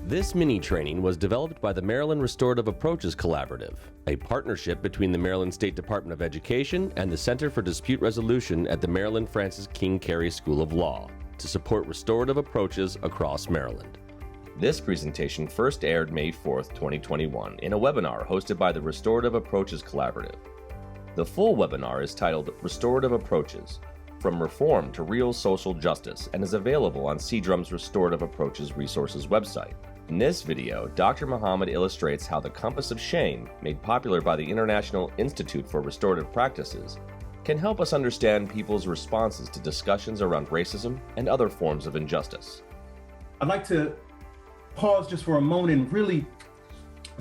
This mini-training was developed by the Maryland Restorative Approaches Collaborative, a partnership between the Maryland State Department of Education and the Center for Dispute Resolution at the Maryland Francis King Carey School of Law to support restorative approaches across Maryland. This presentation first aired May 4th, 2021 in a webinar hosted by the Restorative Approaches Collaborative. The full webinar is titled Restorative Approaches: From Reform to Real Social Justice and is available on CDRUM's Restorative Approaches Resources website. In this video, Dr. Muhammad illustrates how the compass of shame, made popular by the International Institute for Restorative Practices, can help us understand people's responses to discussions around racism and other forms of injustice. I'd like to pause just for a moment and really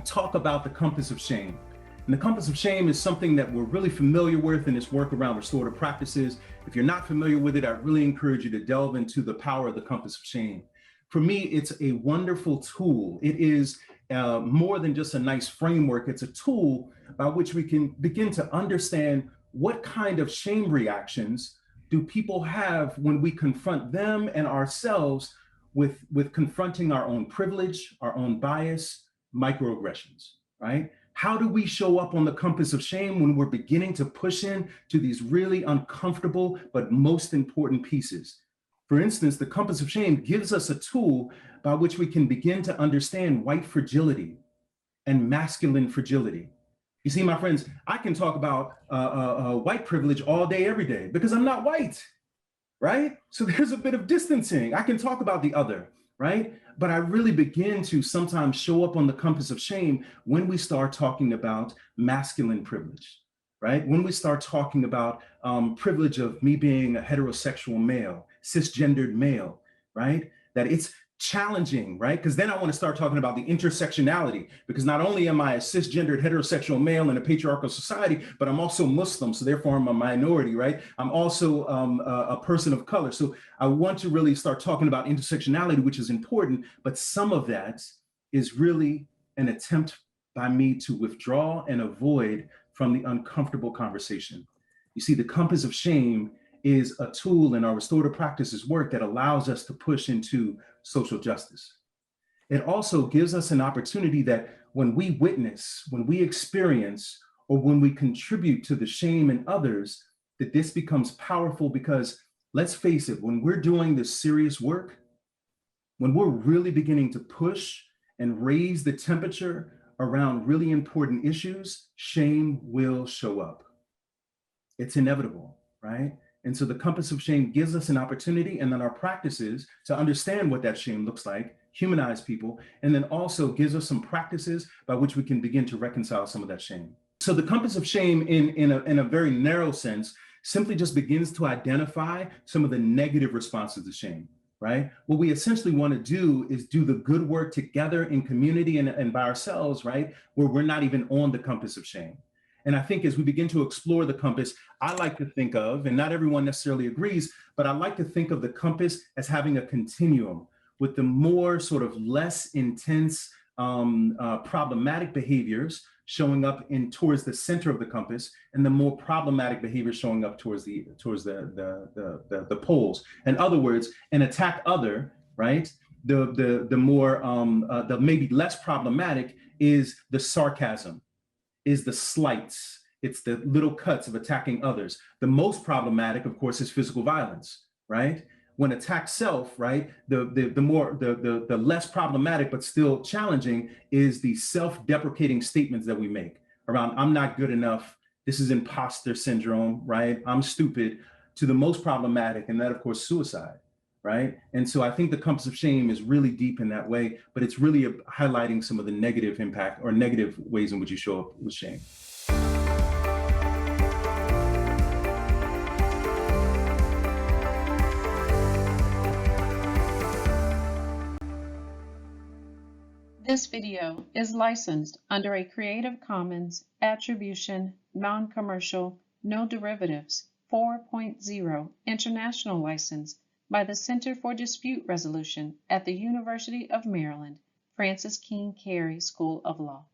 talk about the compass of shame. And the compass of shame is something that we're really familiar with in this work around restorative practices. If you're not familiar with it, I really encourage you to delve into the power of the compass of shame. For me, it's a wonderful tool. It is more than just a nice framework. It's a tool by which we can begin to understand what kind of shame reactions do people have when we confront them and ourselves with confronting our own privilege, our own bias, microaggressions, right? How do we show up on the compass of shame when we're beginning to push in to these really uncomfortable but most important pieces? For instance, the compass of shame gives us a tool by which we can begin to understand white fragility and masculine fragility. You see, my friends, I can talk about white privilege all day, every day, because I'm not white, right? So there's a bit of distancing. I can talk about the other, right? But I really begin to sometimes show up on the compass of shame when we start talking about masculine privilege, right? When we start talking about privilege of me being a heterosexual male, cisgendered male, right? That it's challenging, right? Because then I want to start talking about the intersectionality, because not only am I a cisgendered heterosexual male in a patriarchal society, but I'm also Muslim, so therefore I'm a minority, right? I'm also a person of color. So I want to really start talking about intersectionality, which is important, but some of that is really an attempt by me to withdraw and avoid from the uncomfortable conversation. You see, the compass of shame is a tool in our restorative practices work that allows us to push into social justice. It also gives us an opportunity that when we witness, when we experience, or when we contribute to the shame in others, that this becomes powerful, because let's face it, when we're doing this serious work, when we're really beginning to push and raise the temperature around really important issues, shame will show up. It's inevitable, right? And so the compass of shame gives us an opportunity, and then our practices to understand what that shame looks like, humanize people, and then also gives us some practices by which we can begin to reconcile some of that shame. So the compass of shame in a very narrow sense simply just begins to identify some of the negative responses to shame, right? What we essentially want to do is do the good work together in community and by ourselves, right? Where we're not even on the compass of shame. And I think as we begin to explore the compass, I like to think of, and not everyone necessarily agrees, but I like to think of the compass as having a continuum, with the more sort of less intense problematic behaviors showing up towards the center of the compass, and the more problematic behaviors showing up towards the poles. In other words, an attack other, right? The more the maybe less problematic is the sarcasm, is the slights, it's the little cuts of attacking others. The most problematic, of course, is physical violence, right? When attack self, right, the less problematic but still challenging is the self-deprecating statements that we make around, I'm not good enough, this is imposter syndrome, right? I'm stupid, to the most problematic, and that, of course, suicide, right? And so I think the compass of shame is really deep in that way, but it's really highlighting some of the negative impact or negative ways in which you show up with shame. This video is licensed under a Creative Commons Attribution, Non-Commercial, No Derivatives 4.0 International License by the Center for Dispute Resolution at the University of Maryland, Francis King Carey School of Law.